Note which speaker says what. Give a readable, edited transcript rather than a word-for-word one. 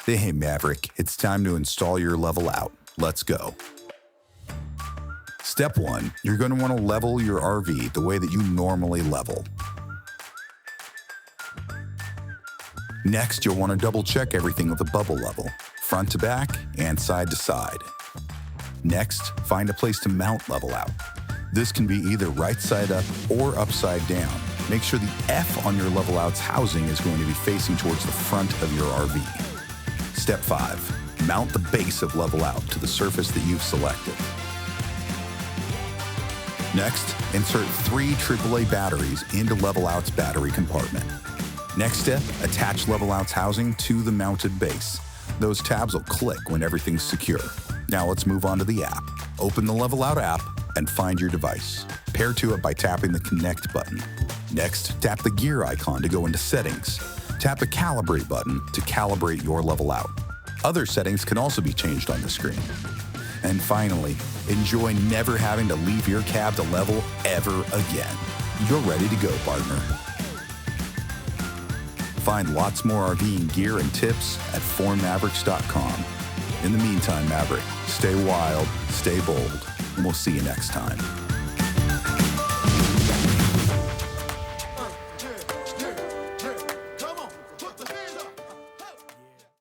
Speaker 1: Hey Maverick, it's time to install your level out. Let's go. Step 1, you're going to want to level your RV the way that you normally level. Next, you'll want to double check everything with a bubble level, front to back and side to side. Next, find a place to mount level out. This can be either right side up or upside down. Make sure the F on your level out's housing is going to be facing towards the front of your RV. Step 5, mount the base of level out to the surface that you've selected. Next, insert 3 AAA batteries into level out's battery compartment. Next step, attach level out's housing to the mounted base. Those tabs will click when everything's secure. Now let's move on to the app. Open the level out app and find your device. Pair to it by tapping the connect button. Next, tap the gear icon to go into settings. Tap the calibrate button to calibrate your level out. Other settings can also be changed on the screen. And finally, enjoy never having to leave your cab to level ever again. You're ready to go, partner. Find lots more RVing gear and tips at formmavericks.com. In the meantime, Maverick, stay wild, stay bold, and we'll see you next time.